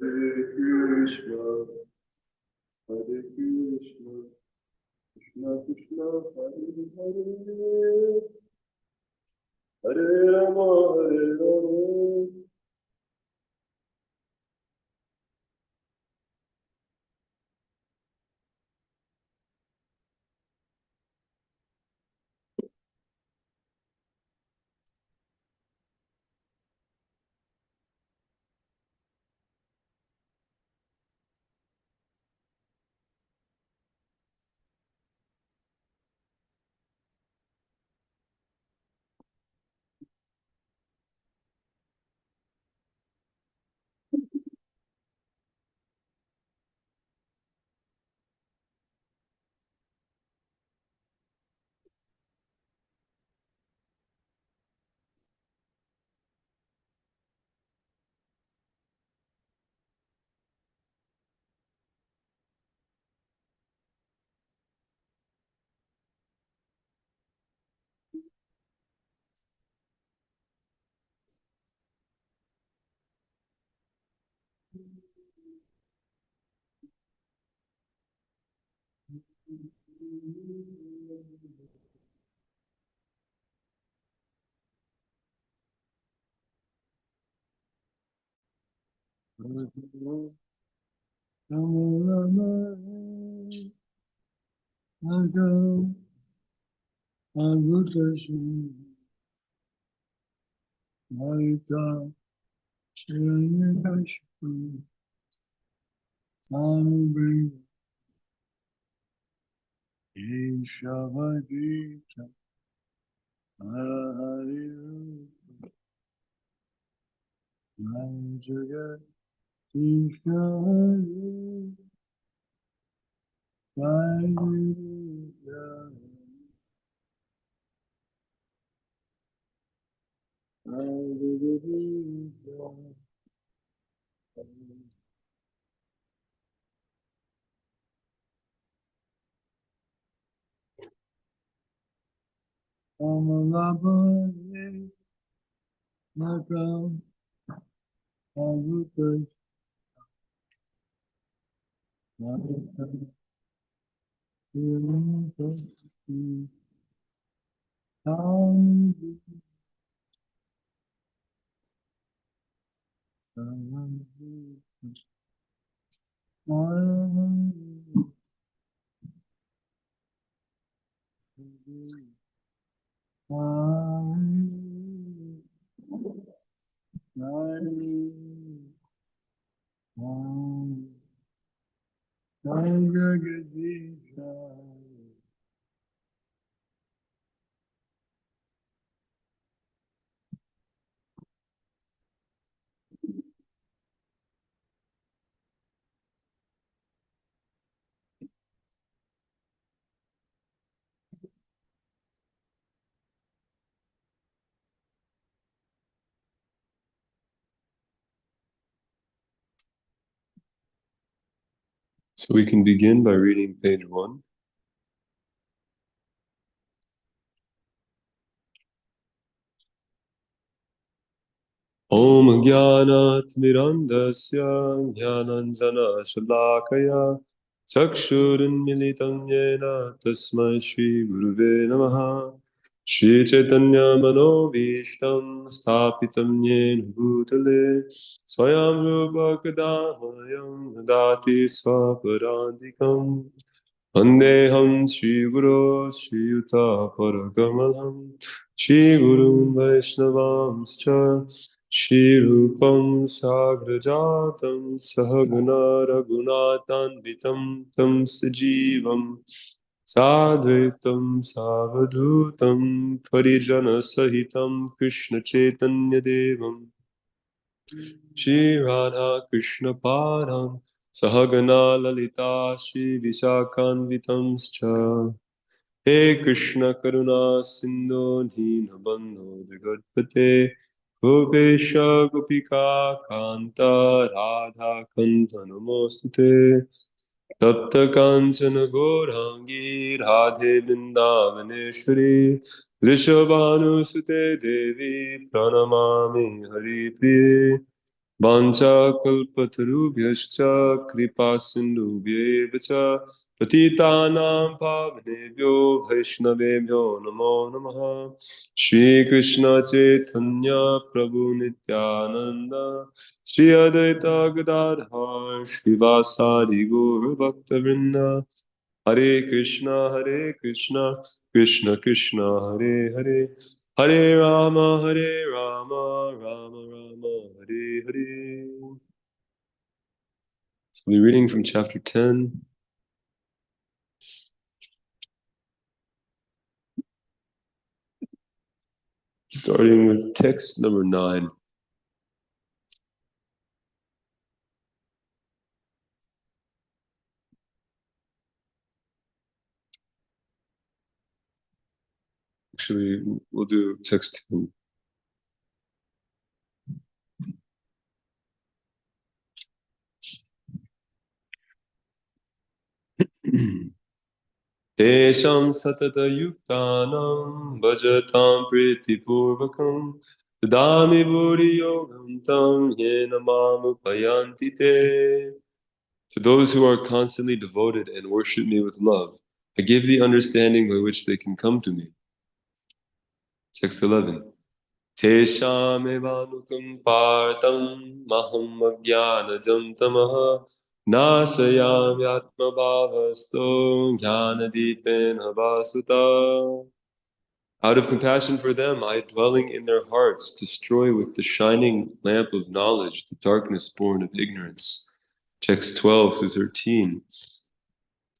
Krishna, Hare Krishna, Krishna Krishna, Hare Hare, Hare Rama, Hare Rama. So we can begin by reading page 1. Om Jnanat Mirandasya Jnananjana Shalakaya Chakshurin Militam Yena Tasmai Shri Guruve Namaha Shri Chaitanya Manobhishtam Sthapitam Yena Bhutale Swayam Rupa Kadamayam Dati Swaparandikam Vandeham Shri Guru Shri Yuta Paragamalham Shri Guru Vaishnavamscha Shri Rupam Sagrajatam Sahagana Raghunatanvitam Tam Sajivam Sadvaitam Savadhutam Parijana Sahitam Krishna Chaitanya Devam Shri Radha Krishna Padam Sahagana Lalita Shri Vishakanvitamscha He Krishna Karuna Sindhu Dina Bandhu Jagatpate Gopesha Gopika Kanta Radha Kanta Namostute Tapta Kanchana Gaurangi Radhe Vrindavaneshwari Vrishabhanu Sute Devi Pranamami Hari Priye Vancha kalpatarubhyascha kripa sindhubhyeva cha patitanam pavanebhyo vaishnavebhyo namo namaha. Shri Krishna Chaitanya Prabhu Nityananda Shri Advaita Gadadhar Srivasadi Gaura Bhakta Vrinda. Hare Krishna, Krishna Krishna, Hare Hare, Hare Rama, Rama Rama, Hare Hare. So we're reading from chapter 10. Starting with text number 9. Actually, we'll do text 10. Tesham satata yuktanam bhajatam pritipurvakam tadami buddhi yogam tam yena mamupayanti te. To those who are constantly devoted and worship me with love, I give the understanding by which they can come to me. Text 11. Tesham evanukam partam maham ajnanajam tamaha nasayam yatma bhavasto jnanadipena vasuta. Out of compassion for them, I, dwelling in their hearts, destroy with the shining lamp of knowledge the darkness born of ignorance. Text 12 through 13.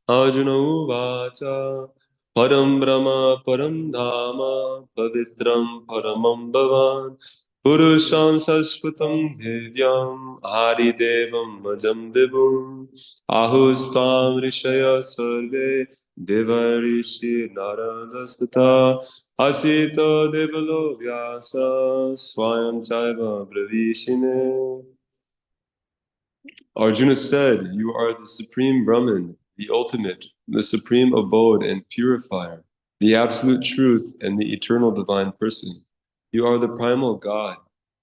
Arjuna Uvacha Param Brahma Param Dhama Pavitram Paramam Bhavan Purusham Sashvatam Divyam Hari Devam Majam Vibhum Ahustam Rishaya Sarve Devarishi Naradastata Asita Devalo Vyasa Swayam Chaiva Bravishine. Arjuna said, "You are the supreme Brahman, the ultimate, the supreme abode and purifier, the absolute truth and the eternal divine person. You are the primal God,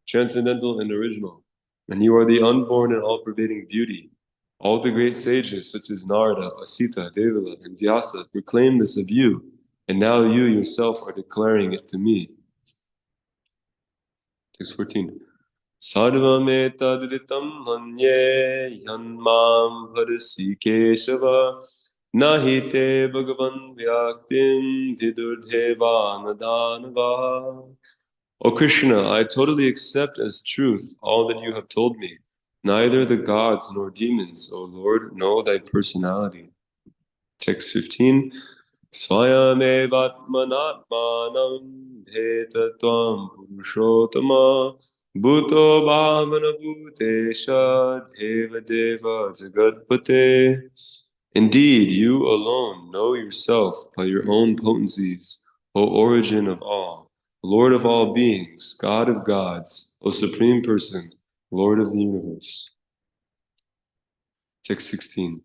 transcendental and original, and you are the unborn and all-pervading beauty. All the great sages such as Narada, Asita, Devala, and Vyasa proclaim this of you, and now you yourself are declaring it to me." Text 14. Sarvametadratam manye yanmam bharasi keshava nahi te bhagavan vyaktim vidurdheva nadanava. O Krishna, I totally accept as truth all that you have told me. Neither the gods nor demons, O Lord, know thy personality. Text 15. Swayamevatmanatmanam bhetatvam purushottama bhuto bhamana bhutesha deva deva jagatpate. Indeed, you alone know yourself by your own potencies, O origin of all, Lord of all beings, God of gods, O Supreme Person, Lord of the universe. Text 16.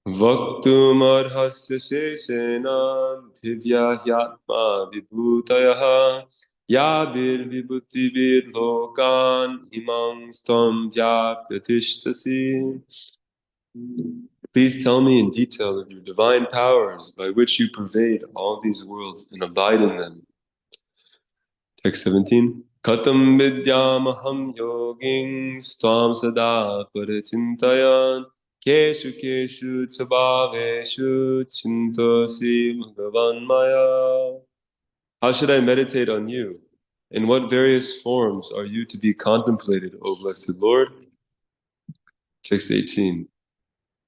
Vaktum arhasya sheshena divya hyatma vibhutayaha yabir vibhutivir lokan imam stam vyapyatishtasi. Please tell me in detail of your divine powers by which you pervade all these worlds and abide in them. Text 17. Katam vidyamaham yogin stam sada parichintayan keshu keshu chabhaveshu chintosi bhagavan maya. How should I meditate on you? In what various forms are you to be contemplated, O blessed Lord? Text 18.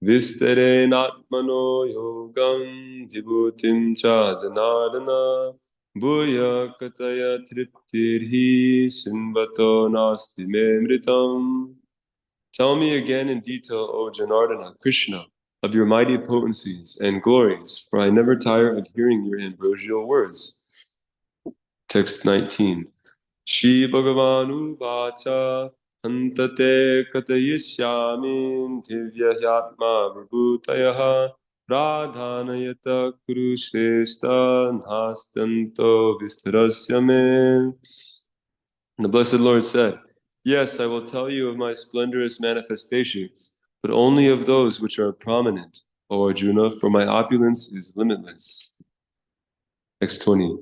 Vistere natmano yogam vibhutim cha janardana bhuya kataya triptirhi shinvato nasti memritam. Tell me again in detail, O Janardana, Krishna, of your mighty potencies and glories, for I never tire of hearing your ambrosial words. Text 19. Shri Bhagavanu Vacha Antate Katayishyami Divya Hyatma Vibhutayaha Pradhanayata Kurusheshta Nhastanto Vistarasya Me. The Blessed Lord said, Yes, I will tell you of my splendorous manifestations, but only of those which are prominent, O Arjuna, for my opulence is limitless. Text 20.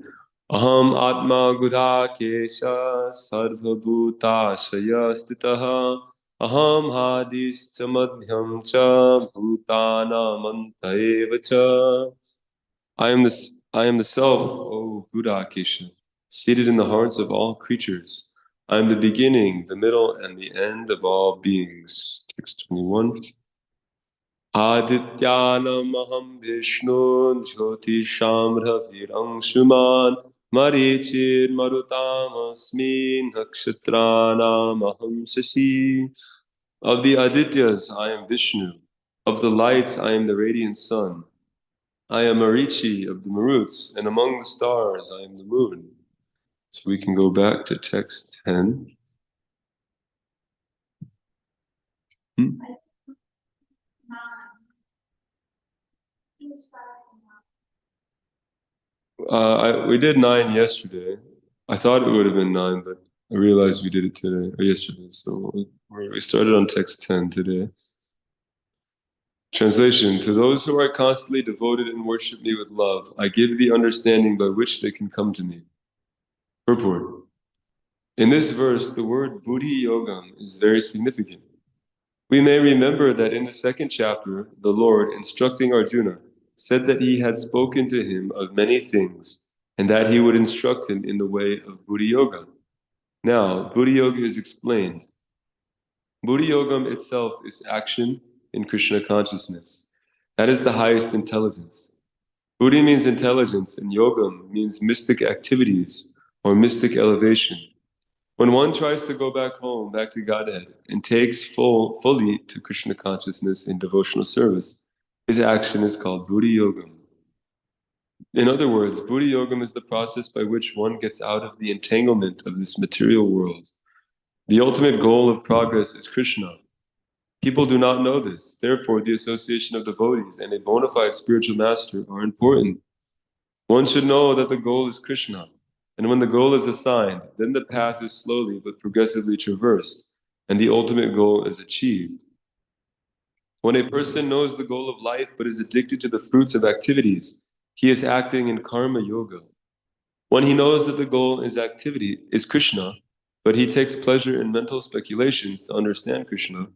Aham atma gudakesha sarva bhutashaya stitaha aham hadis cha madhyam cha bhutanamanta eva cha. I am the self, O Gudakesha, seated in the hearts of all creatures. I am the beginning, the middle, and the end of all beings. Text 21. Adityanamaham Vishnu Jyotisham Raviram Shuman Marichir Marutamasmin Nakshatra Shashi. Of the Adityas, I am Vishnu. Of the lights, I am the radiant sun. I am Marichi of the Maruts, and among the stars, I am the moon. So we can go back to text 10. Hmm? We did 9 yesterday. I thought it would have been 9, but I realized we did it today, or yesterday. So we started on text 10 today. Translation: To those who are constantly devoted and worship me with love, I give the understanding by which they can come to me. Purport: In this verse, the word buddhi yogam is very significant. We may remember that in the second chapter, the Lord, instructing Arjuna, said that he had spoken to him of many things, and that he would instruct him in the way of buddhi yoga. Now, buddhi yoga is explained. Buddhi yogam itself is action in Krishna consciousness. That is the highest intelligence. Buddhi means intelligence, and yogam means mystic activities or mystic elevation. When one tries to go back home, back to Godhead, and takes fully to Krishna consciousness in devotional service, his action is called Buddhi Yogam. In other words, Buddhi Yogam is the process by which one gets out of the entanglement of this material world. The ultimate goal of progress is Krishna. People do not know this. Therefore, the association of devotees and a bona fide spiritual master are important. One should know that the goal is Krishna. And when the goal is assigned, then the path is slowly but progressively traversed, and the ultimate goal is achieved. When a person knows the goal of life but is addicted to the fruits of activities, he is acting in karma yoga. When he knows that the goal is activity, is Krishna, but he takes pleasure in mental speculations to understand Krishna,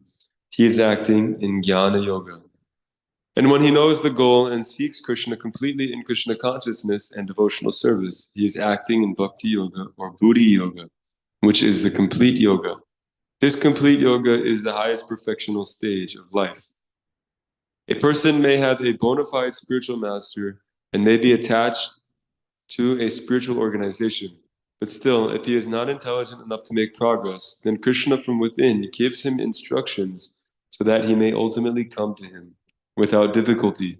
he is acting in jnana yoga. And when he knows the goal and seeks Krishna completely in Krishna consciousness and devotional service, he is acting in bhakti yoga or buddhi yoga, which is the complete yoga. This complete yoga is the highest perfectional stage of life. A person may have a bona fide spiritual master and may be attached to a spiritual organization, but still, if he is not intelligent enough to make progress, then Krishna from within gives him instructions so that he may ultimately come to him without difficulty.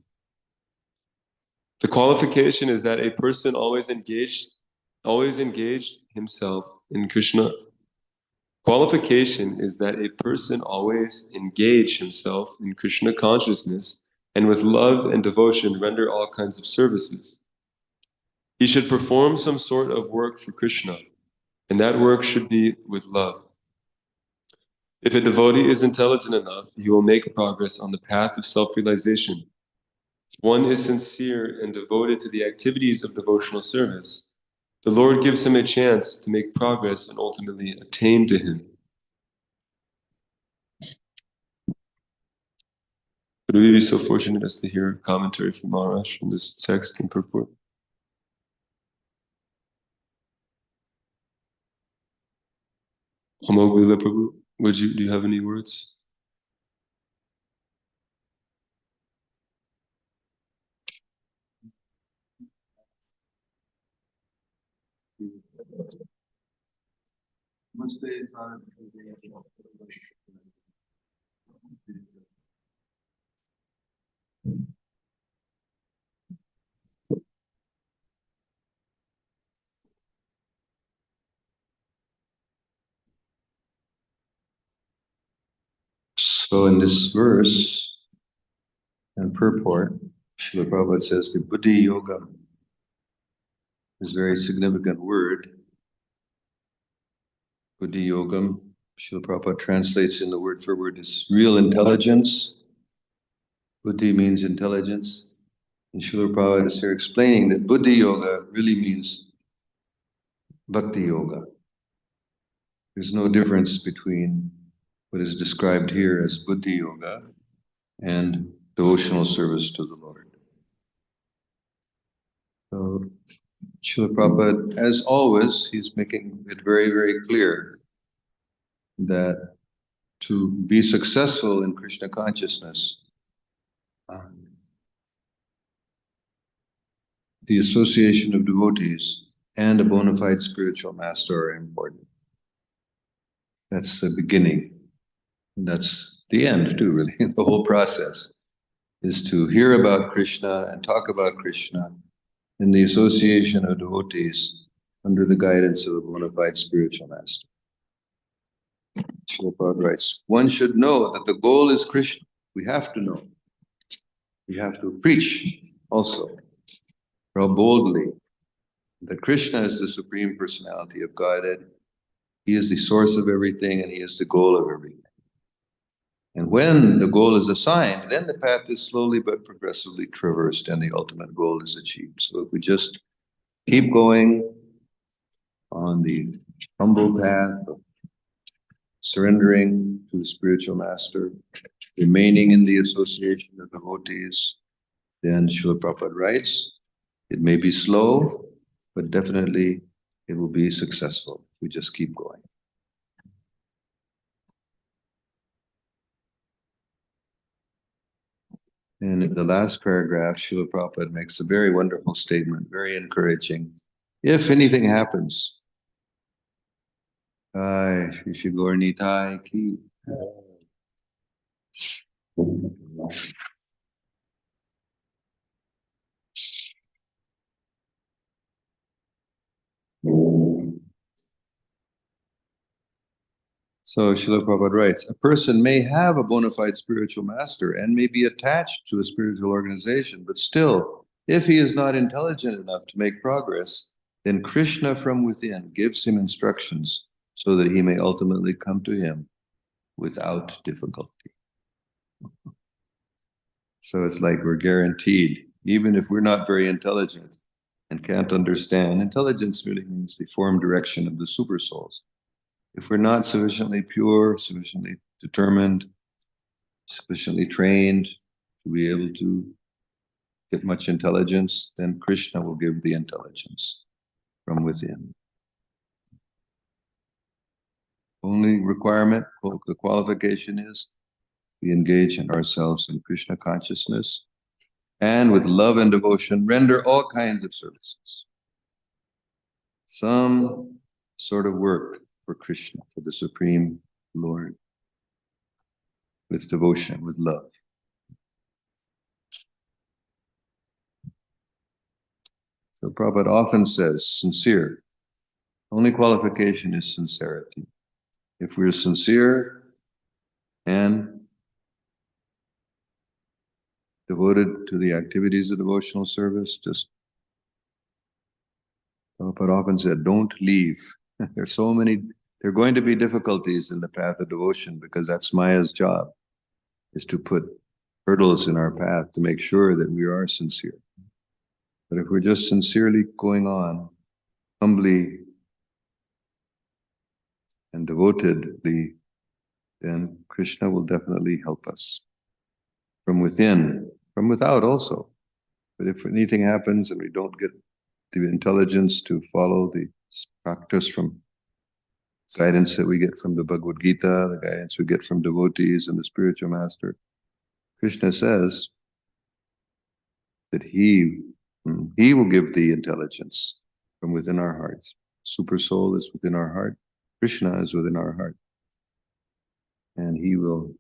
The qualification is that a person always engaged himself in Krishna. Qualification is that a person always engage himself in Krishna consciousness and with love and devotion render all kinds of services. He should perform some sort of work for Krishna, and that work should be with love. If a devotee is intelligent enough, he will make progress on the path of self-realization. If one is sincere and devoted to the activities of devotional service, the Lord gives him a chance to make progress and ultimately attain to him. Would we be so fortunate as to hear a commentary from Maharaj from this text and purport? Amoghila Prabhu, do you have any words? So in this verse and purport, Srila Prabhupada says the Buddhi Yoga is a very significant word. Buddhi Yogam, Srila Prabhupada translates in the word for word is real intelligence. Buddhi means intelligence. And Srila Prabhupada is here explaining that Buddhi Yoga really means Bhakti Yoga. There's no difference between what is described here as Buddhi Yoga and devotional service to the Lord. So Srila Prabhupada, as always, he's making it very, very clear that to be successful in Krishna consciousness, the association of devotees and a bona fide spiritual master are important. That's the beginning. And that's the end too, really. The whole process is to hear about Krishna and talk about Krishna in the association of devotees under the guidance of a bona fide spiritual master. Srila Prabhupada writes, one should know that the goal is Krishna. We have to know. We have to preach also, boldly, that Krishna is the Supreme Personality of Godhead. He is the source of everything and he is the goal of everything. And when the goal is assigned, then the path is slowly but progressively traversed and the ultimate goal is achieved. So if we just keep going on the humble path of surrendering to the spiritual master, remaining in the association of devotees, then Srila Prabhupada writes, it may be slow, but definitely it will be successful if we just keep going. And in the last paragraph, Srila Prabhupada makes a very wonderful statement, very encouraging. If anything happens, Shri Shri Gaur Nitai ki. So Srila Prabhupada writes, a person may have a bona fide spiritual master and may be attached to a spiritual organization, but still, if he is not intelligent enough to make progress, then Krishna from within gives him instructions so that he may ultimately come to him without difficulty. So it's like we're guaranteed, even if we're not very intelligent and can't understand. Intelligence really means the form direction of the super souls. If we're not sufficiently pure, sufficiently determined, sufficiently trained to be able to get much intelligence, then Krishna will give the intelligence from within. Only requirement, the qualification is we engage in ourselves in Krishna consciousness and with love and devotion render all kinds of services. Some sort of work for Krishna, for the Supreme Lord, with devotion, with love. So Prabhupada often says, sincere. Only qualification is sincerity. If we're sincere and devoted to the activities of devotional service, just Prabhupada often said, don't leave. There are going to be difficulties in the path of devotion because that's Maya's job, is to put hurdles in our path to make sure that we are sincere. But if we're just sincerely going on, humbly and devotedly, then Krishna will definitely help us from within, from without also. But if anything happens and we don't get the intelligence to follow the practice from guidance that we get from the Bhagavad Gita, the guidance we get from devotees and the spiritual master, Krishna says that he will give the intelligence from within our hearts. Super soul is within our heart. Krishna is within our heart. And he will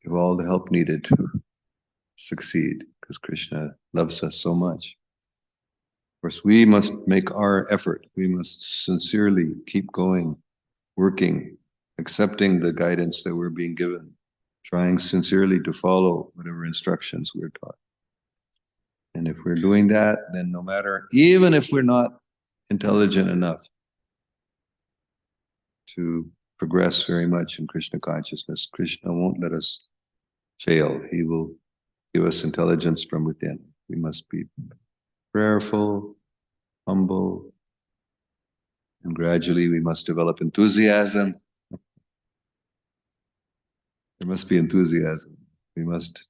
give all the help needed to succeed because Krishna loves us so much. Of course, we must make our effort. We must sincerely keep going, working, accepting the guidance that we're being given, trying sincerely to follow whatever instructions we're taught. And if we're doing that, then no matter, even if we're not intelligent enough to progress very much in Krishna consciousness. Krishna won't let us fail. He will give us intelligence from within. We must be prayerful, humble, and gradually we must develop enthusiasm. There must be enthusiasm. We must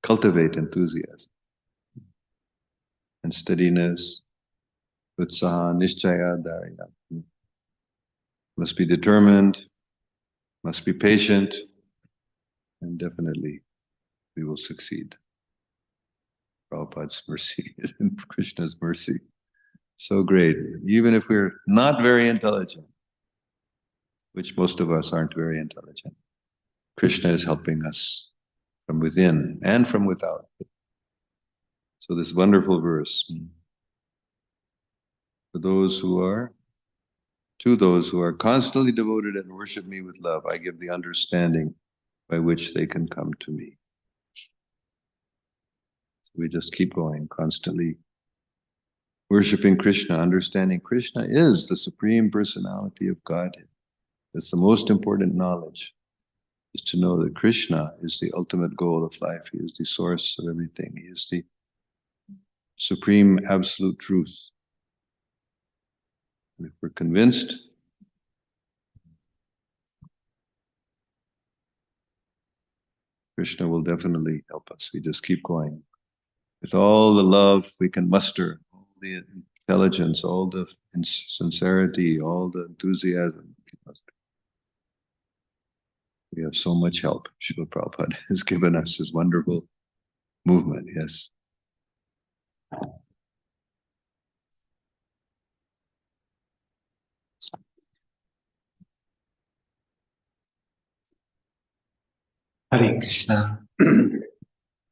cultivate enthusiasm and steadiness, utsaha, nishchaya, dharya. Must be determined, must be patient, and definitely we will succeed. Prabhupada's mercy and Krishna's mercy. So great. Even if we're not very intelligent, which most of us aren't very intelligent, Krishna is helping us from within and from without. So this wonderful verse, to those who are constantly devoted and worship me with love, I give the understanding by which they can come to me. So we just keep going, constantly worshiping Krishna, understanding Krishna is the Supreme Personality of Godhead. That's the most important knowledge, is to know that Krishna is the ultimate goal of life. He is the source of everything. He is the supreme absolute truth. And if we're convinced, Krishna will definitely help us. We just keep going. With all the love we can muster, all the intelligence, all the sincerity, all the enthusiasm. We have so much help. Srila Prabhupada has given us this wonderful movement, yes. Hare Krishna.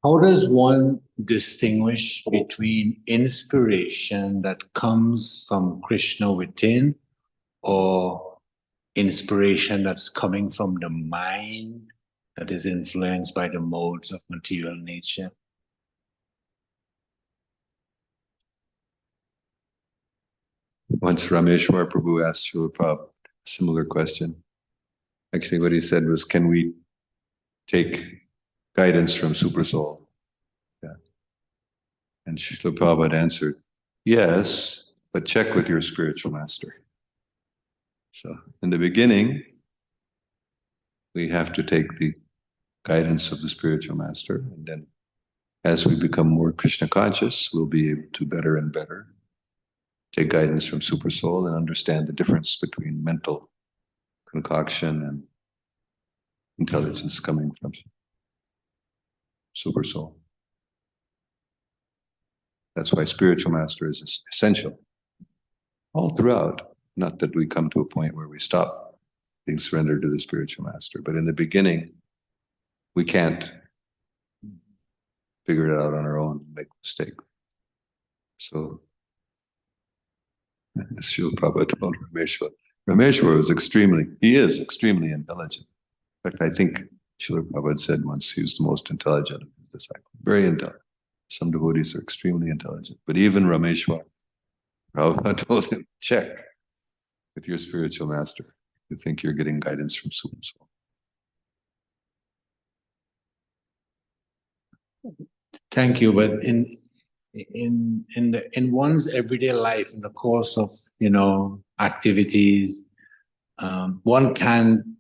How does one distinguish between inspiration that comes from Krishna within or inspiration that's coming from the mind that is influenced by the modes of material nature? Once Rameshwar Prabhu asked Srila Prabhupada a similar question. Actually, what he said was, can we take guidance from Super Soul? Yeah. And Srila Prabhupada answered, yes, but check with your spiritual master. So in the beginning, we have to take the guidance of the spiritual master, and then as we become more Krishna conscious, we'll be able to better and better take guidance from Super Soul and understand the difference between mental concoction and intelligence coming from Super Soul. That's why spiritual master is essential all throughout. Not that we come to a point where we stop being surrendered to the spiritual master, but in the beginning, we can't figure it out on our own and make a mistake. So, as Srila Prabhupada told Rameshwar, Rameshwar is extremely intelligent. In fact, I think Srila Prabhupada said once he was the most intelligent of his disciples. Very intelligent. Some devotees are extremely intelligent. But even Rameshwar, Prabhupada told him, check with your spiritual master. You think you're getting guidance from Super Soul. Thank you. But in one's everyday life, in the course of activities, one can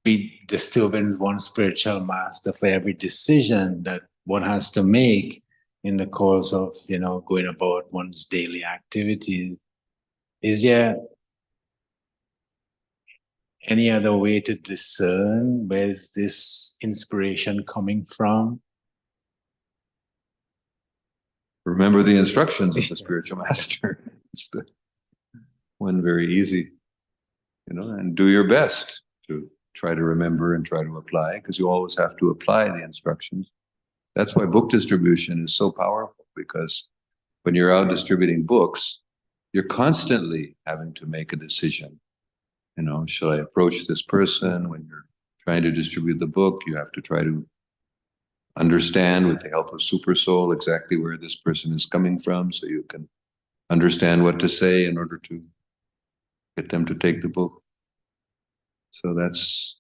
be disturbing one's spiritual master for every decision that one has to make in the course of going about one's daily activities. Is there any other way to discern where is this inspiration coming from? Remember the instructions of the spiritual master. It's the one very easy, and do your best to try to remember and try to apply, because you always have to apply the instructions. That's why book distribution is so powerful, because when you're out distributing books, you're constantly having to make a decision. Should I approach this person? When you're trying to distribute the book, you have to try to understand with the help of Super Soul exactly where this person is coming from, so you can understand what to say in order to get them to take the book. So that's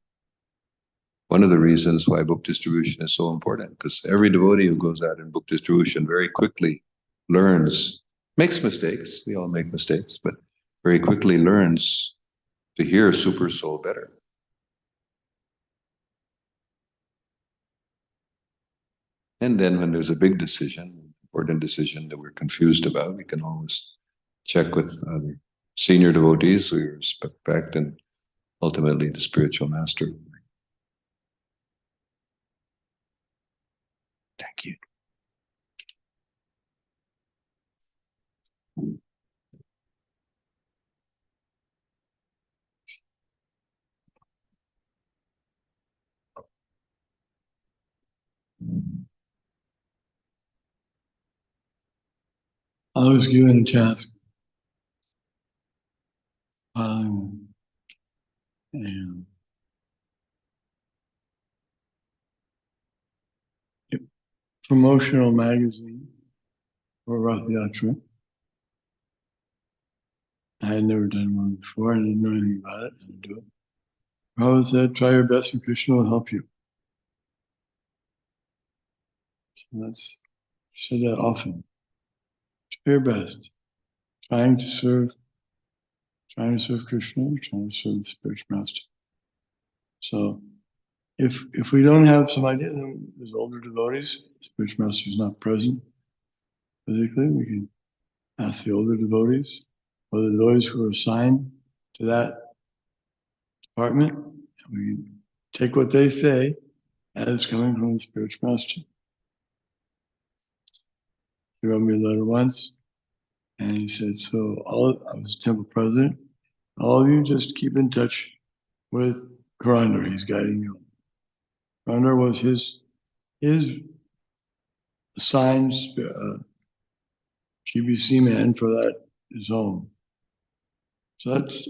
one of the reasons why book distribution is so important, because every devotee who goes out in book distribution very quickly learns, makes mistakes, we all make mistakes, but very quickly learns to hear Super Soul better. And then when there's a big decision, important decision that we're confused about, we can always check with other senior devotees we respect and ultimately the spiritual master. Thank you. I was given a task and a promotional magazine for Rath Yatra. I had never done one before. I didn't know anything about it. I didn't do it. Prabhupada said, try your best and Krishna will help you. So that's, said that often. Try your best. Trying to serve Krishna, trying to serve the spiritual master. So if we don't have some idea, then there's older devotees, the spiritual master is not present physically, we can ask the older devotees, or the devotees who are assigned to that department, and we take what they say as coming from the spiritual master. He wrote me a letter once, and he said, so I was temple president, all of you just keep in touch with Karandar, he's guiding you. Karandar was his assigned GBC man for that zone. So that's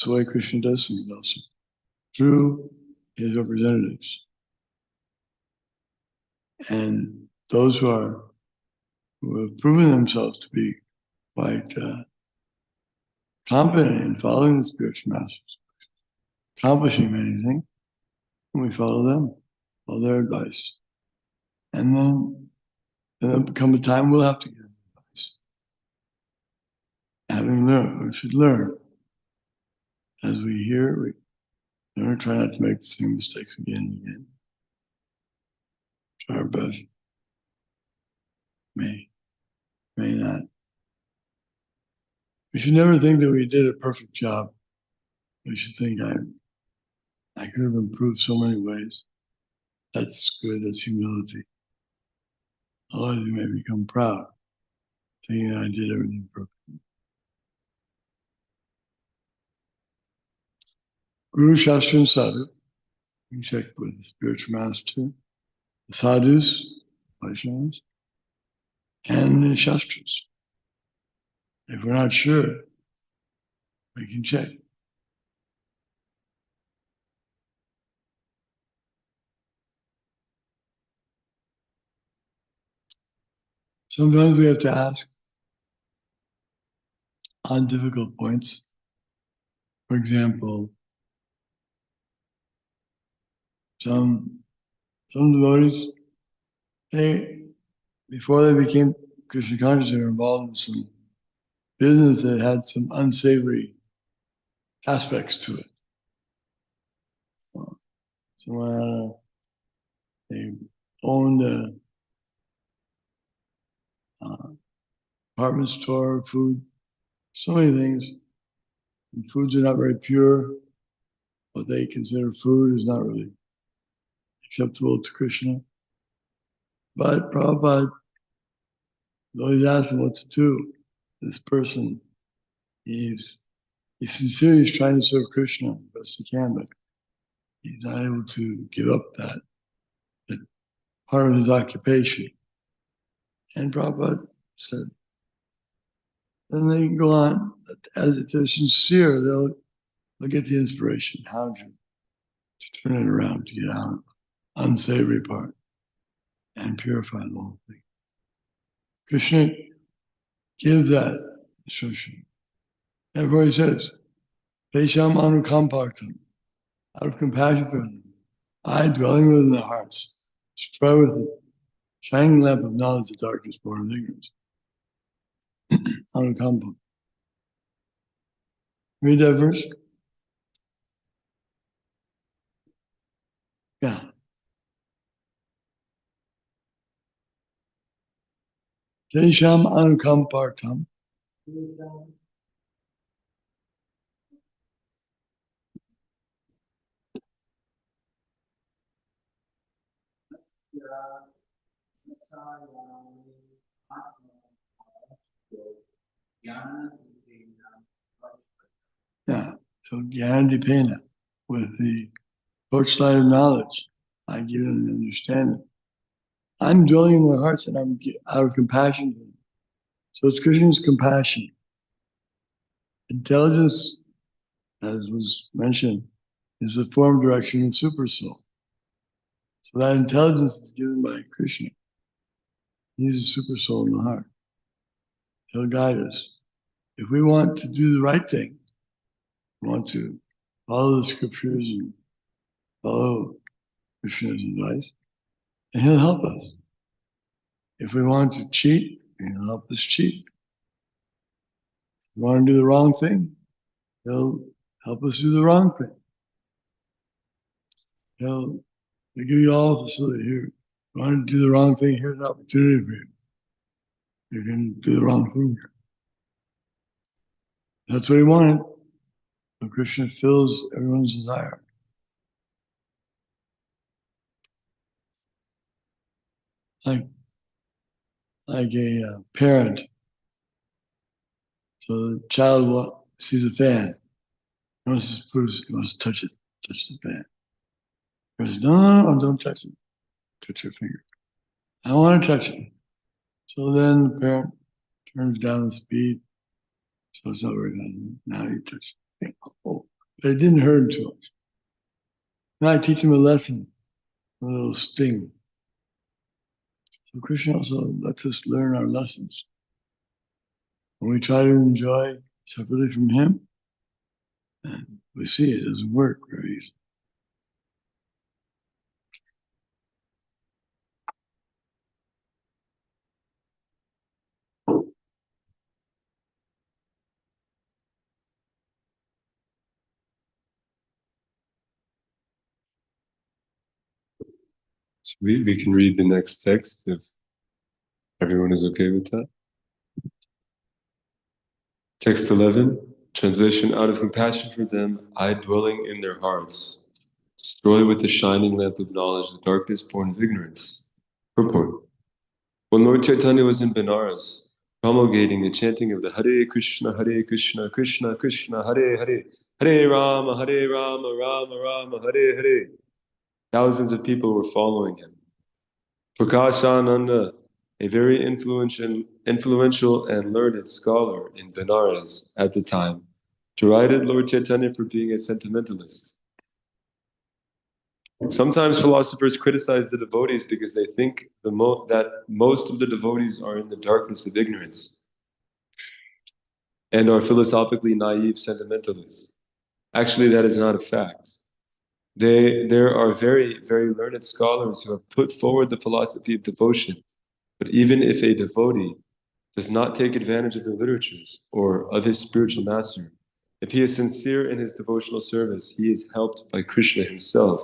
the way Krishna does things also, through his representatives. And those who have proven themselves to be quite competent in following the spiritual masters, accomplishing many things, and we follow them, follow their advice. And then there'll come a time we'll have to give advice. Having learned, we should learn. As we hear, we never try not to make the same mistakes again and again. Try our best. May not. We should never think that we did a perfect job. We should think I could have improved so many ways. That's good, that's humility. Otherwise you may become proud, thinking I did everything perfectly. Guru, Shastra, and Sadhu. We can check with the spiritual master, the sadhus, Vaishnavas, and the Shastras. If we're not sure, we can check. Sometimes we have to ask on difficult points. For example, some devotees, before they became Krishna conscious, they were involved in some business that had some unsavory aspects to it. So they owned a department store, food, so many things. And foods are not very pure. What they consider food is not really acceptable to Krishna. But Prabhupada always asked him what to do. This person, he's sincere, he's trying to serve Krishna the best he can, but he's not able to give up that part of his occupation. And Prabhupada said, then they can go on, as if they're sincere, they'll get the inspiration, how to turn it around, to get out of the unsavory part and purify the whole thing. Krishna gives that instruction. Therefore he says, Pesham anukampartam, out of compassion for them, I, dwelling within their hearts, destroy with the shining lamp of knowledge the darkness born of ignorance. Anukampa. Read that verse. Yeah. Tesham anukampartam. Yeah. So Jnana with the torchlight of knowledge, I give them an understanding. I'm dwelling in their hearts and I'm out of compassion for them. So it's Krishna's compassion. Intelligence, as was mentioned, is the form, direction, and super soul. So that intelligence is given by Krishna. He's the super soul in the heart. He'll guide us. If we want to do the right thing, we want to follow the scriptures and follow Krishna's advice, and he'll help us. If we want to cheat, he'll help us cheat. If we want to do the wrong thing, he'll help us do the wrong thing. He'll give you all facility here. If you want to do the wrong thing, here's an opportunity for you. You can do the wrong thing here. That's what he wanted. So Krishna fills everyone's desire. Like a parent. So the child sees a fan. He wants to touch it, touch the fan. He goes, no, don't touch it. Touch your finger. I want to touch it. So then the parent turns down the speed. So it's not very good. Now you touch it. Oh, but it didn't hurt him too much. Now I teach him a lesson, a little sting. So Krishna also lets us learn our lessons. When we try to enjoy separately from him, and we see it doesn't work very easily. So we can read the next text if everyone is okay with that. Text 11, translation: out of compassion for them, I, dwelling in their hearts, destroy with the shining lamp of knowledge the darkness born of ignorance. Purport. When Lord Chaitanya was in Benares, promulgating the chanting of the Hare Krishna, Krishna Krishna, Hare Hare, Hare Rama, Rama Rama, Hare Hare, thousands of people were following him. Prakashananda, a very influential and learned scholar in Benares at the time, derided Lord Chaitanya for being a sentimentalist. Sometimes philosophers criticize the devotees because they think that most of the devotees are in the darkness of ignorance and are philosophically naive sentimentalists. Actually, that is not a fact. There are very, very learned scholars who have put forward the philosophy of devotion. But even if a devotee does not take advantage of the literatures or of his spiritual master, if he is sincere in his devotional service, he is helped by Krishna himself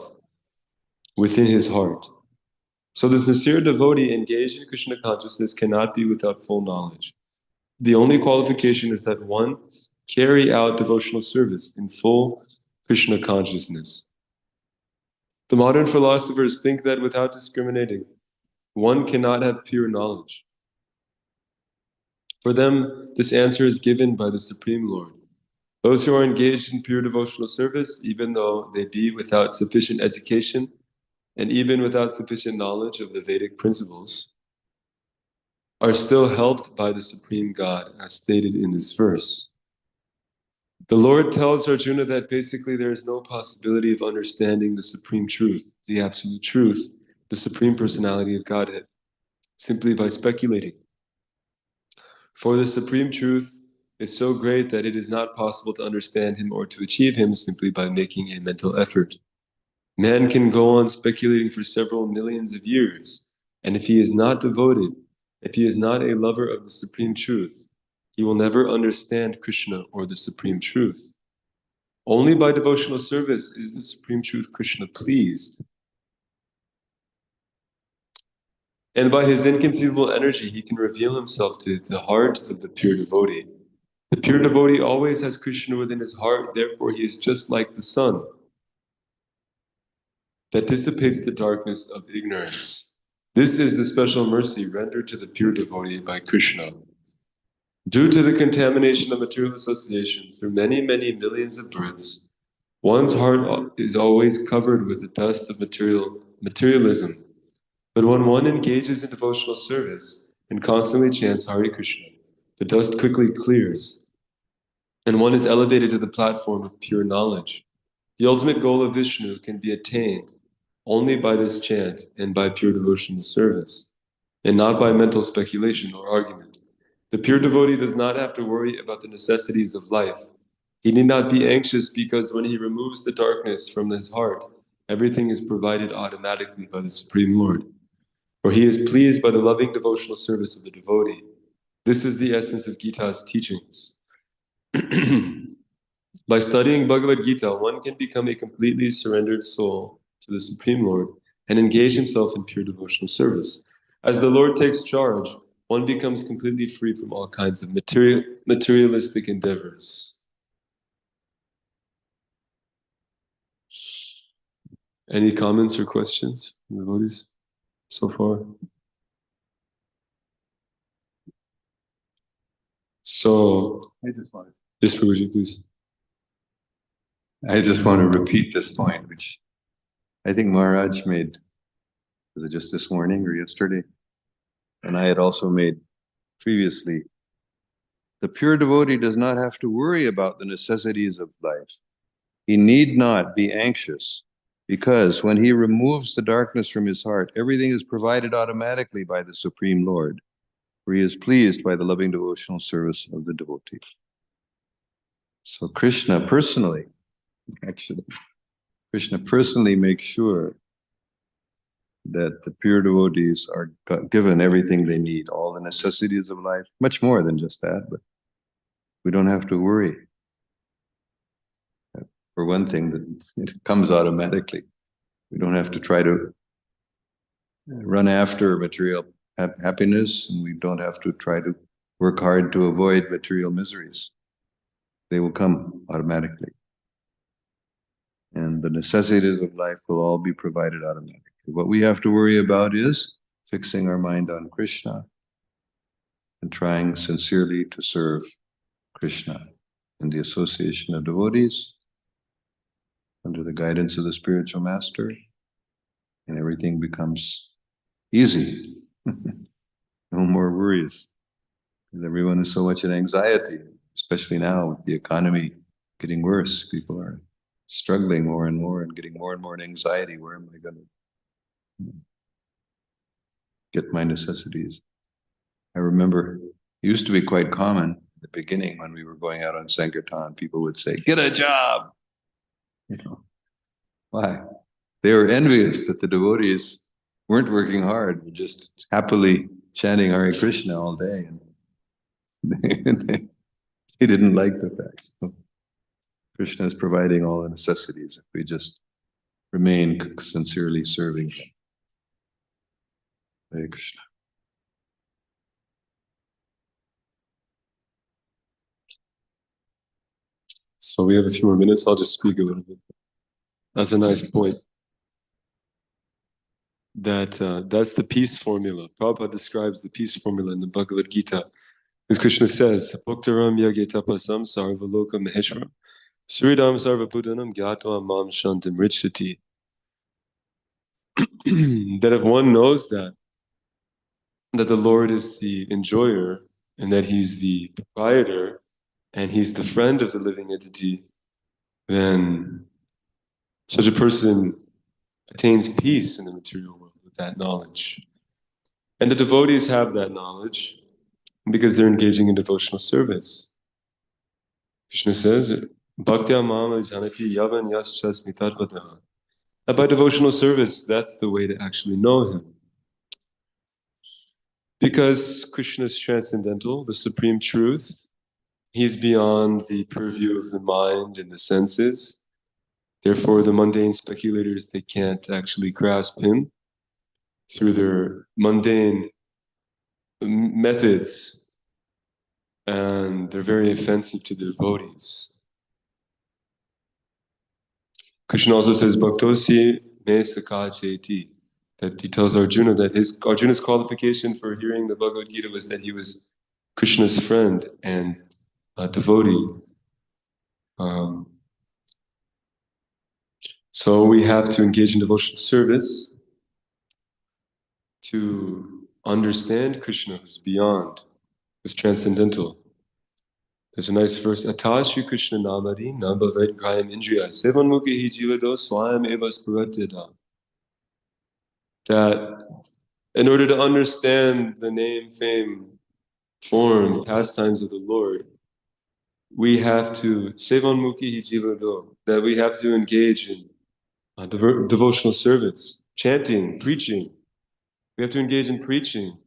within his heart. So the sincere devotee engaged in Krishna consciousness cannot be without full knowledge. The only qualification is that one carry out devotional service in full Krishna consciousness. The modern philosophers think that without discriminating, one cannot have pure knowledge. For them, this answer is given by the Supreme Lord. Those who are engaged in pure devotional service, even though they be without sufficient education and even without sufficient knowledge of the Vedic principles, are still helped by the Supreme God, as stated in this verse. The Lord tells Arjuna that basically there is no possibility of understanding the Supreme Truth, the Absolute Truth, the Supreme Personality of Godhead, simply by speculating. For the Supreme Truth is so great that it is not possible to understand him or to achieve him simply by making a mental effort. Man can go on speculating for several millions of years, and if he is not devoted, if he is not a lover of the Supreme Truth, he will never understand Krishna or the Supreme Truth. Only by devotional service is the Supreme Truth Krishna pleased. And by his inconceivable energy, he can reveal himself to the heart of the pure devotee. The pure devotee always has Krishna within his heart, therefore he is just like the sun that dissipates the darkness of ignorance. This is the special mercy rendered to the pure devotee by Krishna. Due to the contamination of material association through many, many millions of births, one's heart is always covered with the dust of materialism. But when one engages in devotional service and constantly chants Hare Krishna, the dust quickly clears, and one is elevated to the platform of pure knowledge. The ultimate goal of Vishnu can be attained only by this chant and by pure devotional service, and not by mental speculation or argument. The pure devotee does not have to worry about the necessities of life. He need not be anxious because when he removes the darkness from his heart, everything is provided automatically by the Supreme Lord. For he is pleased by the loving devotional service of the devotee. This is the essence of Gita's teachings. By studying Bhagavad Gita, one can become a completely surrendered soul to the Supreme Lord and engage himself in pure devotional service. As the Lord takes charge, one becomes completely free from all kinds of materialistic endeavors. Any comments or questions from the devotees so far? So, I just want yes, Prabhuji, please. to repeat this point, which I think Maharaj made, was it just this morning or yesterday? And I had also made previously. The pure devotee does not have to worry about the necessities of life. He need not be anxious, because when he removes the darkness from his heart, everything is provided automatically by the Supreme Lord, for he is pleased by the loving devotional service of the devotee. So Krishna personally makes sure that the pure devotees are given everything they need, all the necessities of life, much more than just that, but we don't have to worry. For one thing, that it comes automatically. We don't have to try to run after material happiness, and we don't have to try to work hard to avoid material miseries. They will come automatically. And the necessities of life will all be provided automatically. What we have to worry about is fixing our mind on Krishna and trying sincerely to serve Krishna in the association of devotees under the guidance of the spiritual master, and everything becomes easy. No more worries. Because everyone is so much in anxiety, especially now with the economy getting worse. People are struggling more and more and getting more and more in anxiety. Where am I going to get my necessities? I remember it used to be quite common at the beginning when we were going out on Sankirtan, people would say, "Get a job." Why? They were envious that the devotees weren't working hard, but just happily chanting Hare Krishna all day. And they didn't like the fact. So Krishna is providing all the necessities if we just remain sincerely serving him. Hare Krishna. So we have a few more minutes. I'll just speak a little bit. That's a nice point. That's the peace formula. Prabhupada describes the peace formula in the Bhagavad Gita. As Krishna says, Bhaktaram yagetapasam sarvaloka maheshwaram Sridam sarvabhutanam gyatva mam shantim richati. That if one knows that the Lord is the enjoyer and that he's the proprietor and he's the friend of the living entity, then such a person attains peace in the material world with that knowledge. And the devotees have that knowledge because they're engaging in devotional service. Krishna says, Bhaktya mama janati yavan yaschas mitadvadaha. That by devotional service, that's the way to actually know him. Because Krishna is transcendental, the supreme truth, he's beyond the purview of the mind and the senses. Therefore, the mundane speculators, they can't actually grasp him through their mundane methods, and they're very offensive to the devotees. Krishna also says, Bhaktosi me sakha cheti, that he tells Arjuna that Arjuna's qualification for hearing the Bhagavad Gita was that he was Krishna's friend and a devotee. So we have to engage in devotional service to understand Krishna, who's beyond, who's transcendental. There's a nice verse, Ata Shri Krishna Namari Nambhavet Grayam Indriya Sevan Mukhi Hi Jivado Swayam Evas Puratida. That in order to understand the name, fame, form, pastimes of the Lord, we have to Sevan Mukhi Hi Jivado, that we have to engage in devotional service, chanting, preaching. We have to engage in preaching.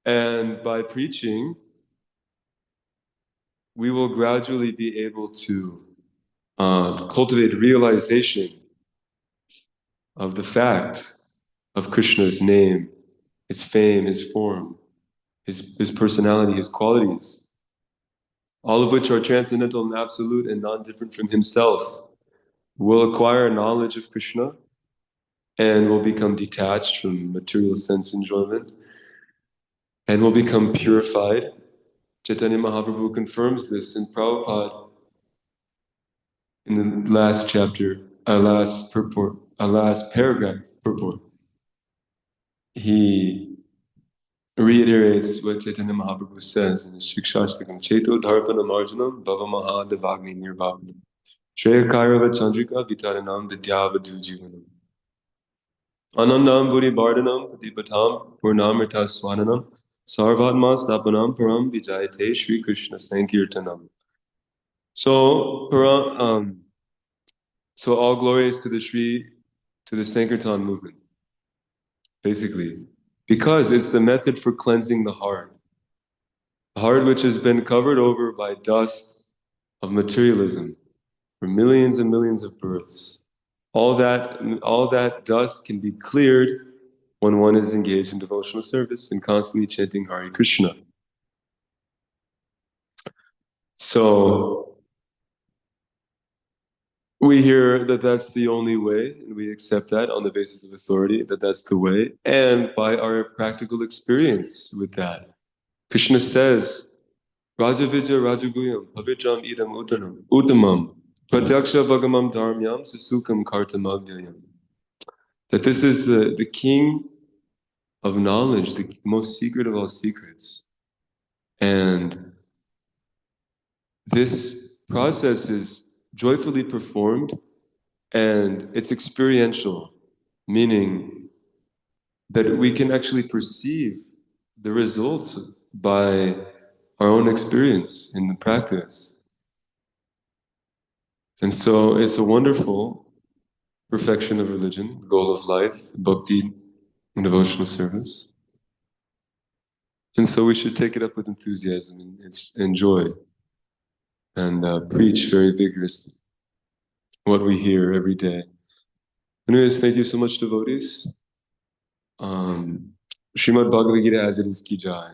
And by preaching, we will gradually be able to cultivate realization of the fact of Krishna's name, his fame, his form, his personality, his qualities, all of which are transcendental and absolute and non-different from himself. We'll acquire knowledge of Krishna and will become detached from material sense enjoyment, and will become purified. Chaitanya Mahaprabhu confirms this in Prabhupada in the last chapter, last paragraph purport. He reiterates what Chaitanya Mahaprabhu says in Shikshashtakam, Cheto Dharpana Marjanam Bhava Maha Devagni Nirbhavanam Shreya Kairava Chandrika Vitaranam Vidyavadu Jivanam Anandam Buddhi Bardhanam Patipatam Purnamrita Swananam Sarvatma Stapanam Param Vijayate Shri Krishna Sankirtanam. So all glory is to the Sankirtan movement, basically, because it's the method for cleansing the heart. The heart which has been covered over by dust of materialism for millions and millions of births. All that dust can be cleared when one is engaged in devotional service and constantly chanting Hare Krishna. So we hear that that's the only way, and we accept that on the basis of authority, that that's the way, and by our practical experience with that. Krishna says, Rajavidya Rajaguyam Pavitram Idam Uttamam Pratyaksha Bhagamam Dharmyam Susukam Kartamavyayam. That this is the king of knowledge, the most secret of all secrets. And this process is joyfully performed, and it's experiential, meaning that we can actually perceive the results by our own experience in the practice. And so it's a wonderful perfection of religion, goal of life, bhakti, and devotional service. And so we should take it up with enthusiasm and joy, and preach very vigorously what we hear every day. Anyways, thank you so much, devotees. Srimad Bhagavad Gita as it is ki jai.